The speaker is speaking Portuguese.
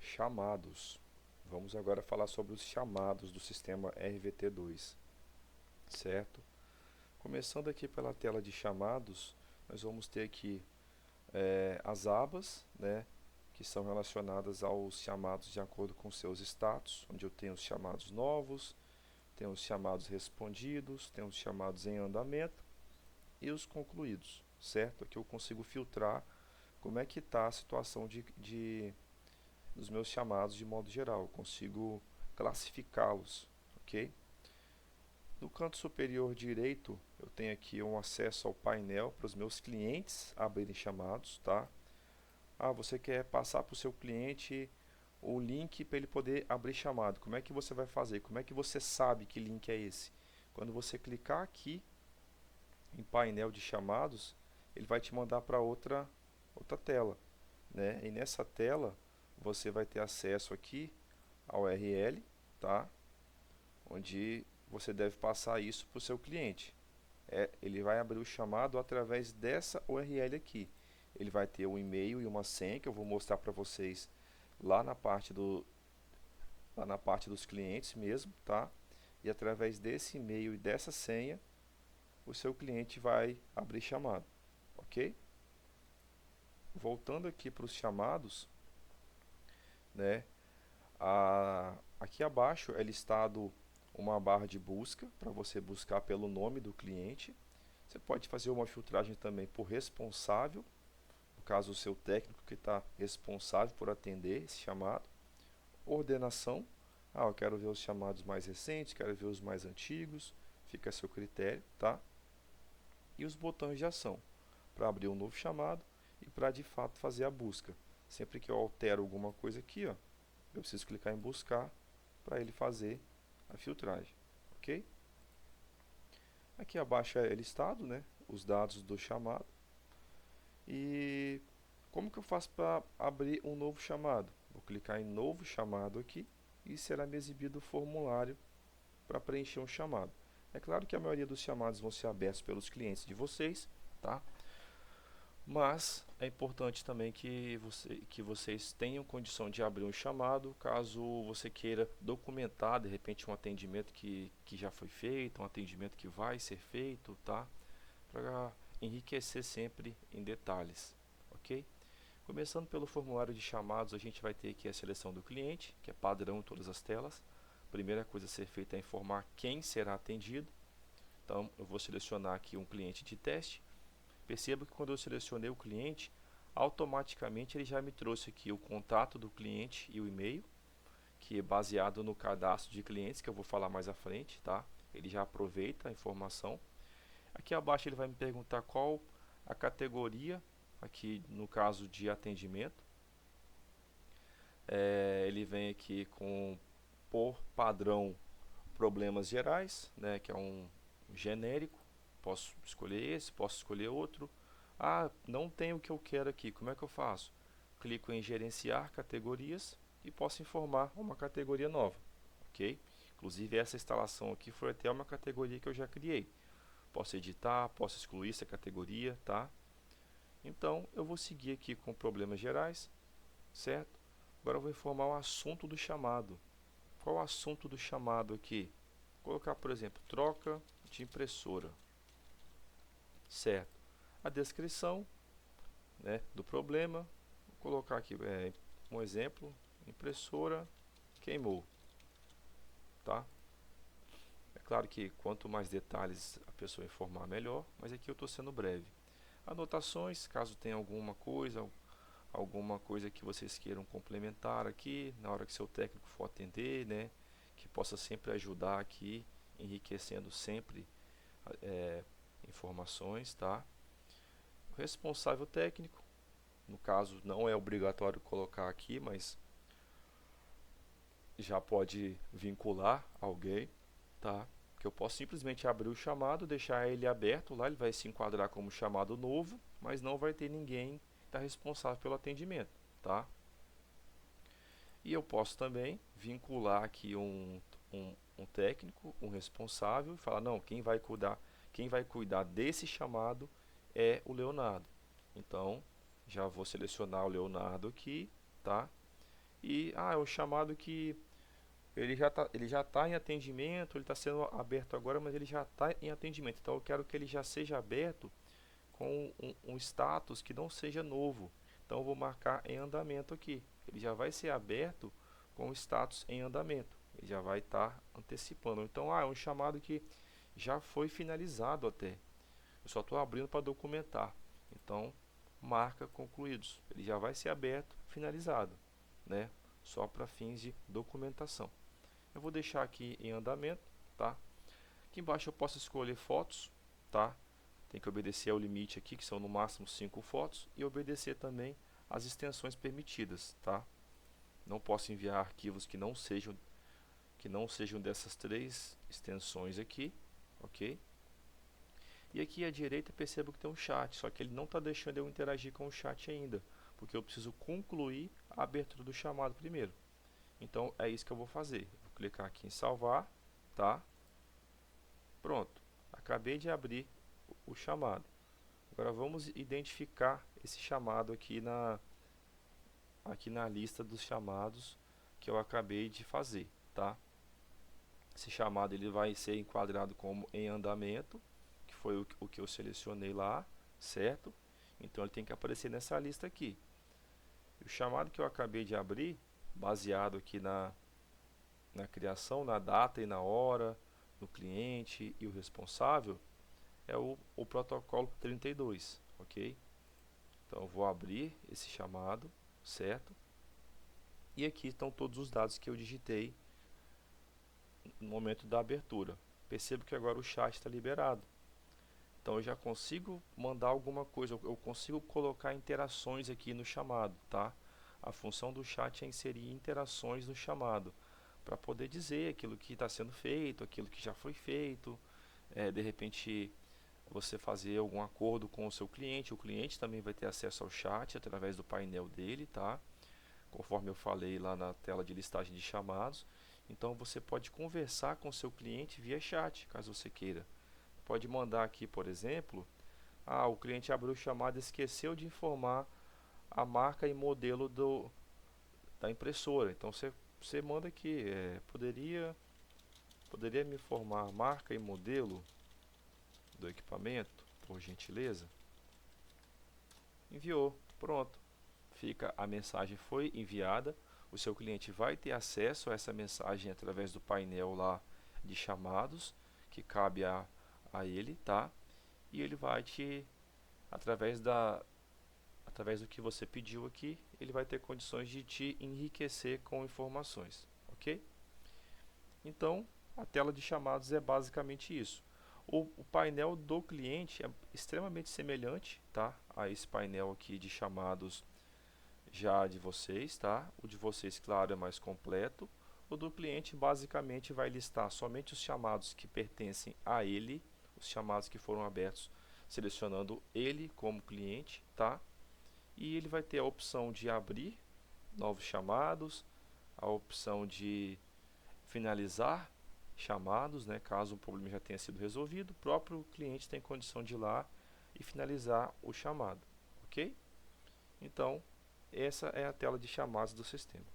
chamados. Vamos agora falar sobre os chamados do sistema RVT2, certo? Começando aqui pela tela de chamados, nós vamos ter aqui as abas, né, que são relacionadas aos chamados de acordo com seus status, onde eu tenho os chamados novos, tenho os chamados respondidos, tenho os chamados em andamento e os concluídos, certo? Aqui eu consigo filtrar como é que está a situação dos meus chamados de modo geral, eu consigo classificá-los, ok? No canto superior direito, eu tenho aqui um acesso ao painel para os meus clientes abrirem chamados, tá? Você quer passar para o seu cliente o link para ele poder abrir chamado. Como é que você vai fazer? Como é que você sabe que link é esse? Quando você clicar aqui em painel de chamados, ele vai te mandar para outra tela, né? E nessa tela você vai ter acesso aqui ao URL, tá? Onde você deve passar isso para o seu cliente. Ele vai abrir o chamado através dessa URL aqui. Ele vai ter um e-mail e uma senha que eu vou mostrar para vocês lá na parte dos clientes mesmo, tá? E através desse e-mail e dessa senha, o seu cliente vai abrir chamado, ok? Voltando aqui para os chamados, né? Aqui abaixo é listado uma barra de busca para você buscar pelo nome do cliente. Você pode fazer uma filtragem também por responsável, no caso o seu técnico que está responsável por atender esse chamado. Ordenação, eu quero ver os chamados mais recentes, quero ver os mais antigos, fica a seu critério, tá? E os botões de ação, para abrir um novo chamado e para de fato fazer a busca. Sempre que eu altero alguma coisa aqui, ó, eu preciso clicar em buscar para ele fazer a filtragem, ok? Aqui abaixo é listado, né, os dados do chamado. E como que eu faço para abrir um novo chamado? Vou clicar em novo chamado aqui e será me exibido o formulário para preencher um chamado. É claro que a maioria dos chamados vão ser abertos pelos clientes de vocês, tá? Mas é importante também que vocês tenham condição de abrir um chamado, caso você queira documentar de repente um atendimento que já foi feito, um atendimento que vai ser feito, tá? Para enriquecer sempre em detalhes, ok? Começando pelo formulário de chamados, a gente vai ter aqui a seleção do cliente, que é padrão em todas as telas. A primeira coisa a ser feita é informar quem será atendido. Então eu vou selecionar aqui um cliente de teste. Perceba que quando eu selecionei o cliente, automaticamente ele já me trouxe aqui o contato do cliente e o e-mail, que é baseado no cadastro de clientes, que eu vou falar mais à frente, tá? Ele já aproveita a informação. Aqui abaixo ele vai me perguntar qual a categoria, aqui no caso de atendimento. Ele vem aqui com, por padrão, problemas gerais, né, que é um genérico. Posso escolher esse, posso escolher outro. Não tem o que eu quero aqui, como é que eu faço? Clico em gerenciar categorias e posso informar uma categoria nova, ok? Inclusive essa instalação aqui foi até uma categoria que eu já criei. Posso editar, posso excluir essa categoria, tá? Então eu vou seguir aqui com problemas gerais, certo? Agora eu vou informar o assunto do chamado. Qual o assunto do chamado aqui? Vou colocar, por exemplo, troca de impressora, certo? A descrição, né, do problema, vou colocar aqui um exemplo: impressora queimou, tá? É claro que quanto mais detalhes a pessoa informar, melhor, mas aqui eu estou sendo breve. Anotações, caso tenha alguma coisa que vocês queiram complementar aqui na hora que seu técnico for atender, né, que possa sempre ajudar aqui, enriquecendo sempre informações, tá? O responsável técnico, no caso não é obrigatório colocar aqui, mas já pode vincular alguém, tá? Que eu posso simplesmente abrir o chamado, deixar ele aberto lá, ele vai se enquadrar como chamado novo, mas não vai ter ninguém que está responsável pelo atendimento, tá? E eu posso também vincular aqui um técnico, um responsável, e falar, não, quem vai cuidar desse chamado é o Leonardo. Então, já vou selecionar o Leonardo aqui, tá? E é um chamado que ele já tá em atendimento, ele está sendo aberto agora, mas ele já está em atendimento. Então eu quero que ele já seja aberto com um status que não seja novo. Então eu vou marcar em andamento aqui. Ele já vai ser aberto com o status em andamento. Ele já vai estar antecipando. Então, é um chamado que já foi finalizado até. Eu só estou abrindo para documentar. Então, marca concluídos. Ele já vai ser aberto, finalizado, né? Só para fins de documentação. Eu vou deixar aqui em andamento, tá? Aqui embaixo eu posso escolher fotos, tá? Tem que obedecer ao limite aqui, que são no máximo 5 fotos, e obedecer também às extensões permitidas, tá? Não posso enviar arquivos que não sejam dessas 3 extensões aqui, ok? E aqui à direita percebo que tem um chat, só que ele não está deixando eu interagir com o chat ainda, porque eu preciso concluir a abertura do chamado primeiro. Então é isso que eu vou fazer. Vou clicar aqui em salvar, tá? Pronto. Acabei de abrir o chamado. Agora vamos identificar esse chamado aqui na lista dos chamados que eu acabei de fazer, tá? Esse chamado ele vai ser enquadrado como em andamento, que foi o que eu selecionei lá, certo? Então ele tem que aparecer nessa lista aqui. O chamado que eu acabei de abrir, baseado aqui na criação, na data e na hora, no cliente e o responsável, é o protocolo 32, ok? Então eu vou abrir esse chamado, certo? E aqui estão todos os dados que eu digitei no momento da abertura. Percebo que agora o chat está liberado. Então eu já consigo mandar alguma coisa, eu consigo colocar interações aqui no chamado, tá? A função do chat é inserir interações no chamado, para poder dizer aquilo que está sendo feito, aquilo que já foi feito, de repente você fazer algum acordo com o cliente também vai ter acesso ao chat através do painel dele, tá? Conforme eu falei lá na tela de listagem de chamados. Então você pode conversar com o seu cliente via chat, caso você queira. Pode mandar aqui, por exemplo, o cliente abriu o chamado e esqueceu de informar a marca e modelo da impressora. Então você manda aqui, poderia me informar a marca e modelo do equipamento, por gentileza? Enviou, pronto. A mensagem foi enviada, o seu cliente vai ter acesso a essa mensagem através do painel lá de chamados, que cabe a ele, tá? E ele vai através do que você pediu aqui, ele vai ter condições de te enriquecer com informações, ok? Então, a tela de chamados é basicamente isso. O painel do cliente é extremamente semelhante, tá, a esse painel aqui de chamados já de vocês, tá? O de vocês, claro, é mais completo. O do cliente basicamente vai listar somente os chamados que pertencem a ele, os chamados que foram abertos, selecionando ele como cliente, tá? E ele vai ter a opção de abrir novos chamados, a opção de finalizar chamados, né, caso o problema já tenha sido resolvido. O próprio cliente tem condição de ir lá e finalizar o chamado, ok? Então, essa é a tela de chamados do sistema.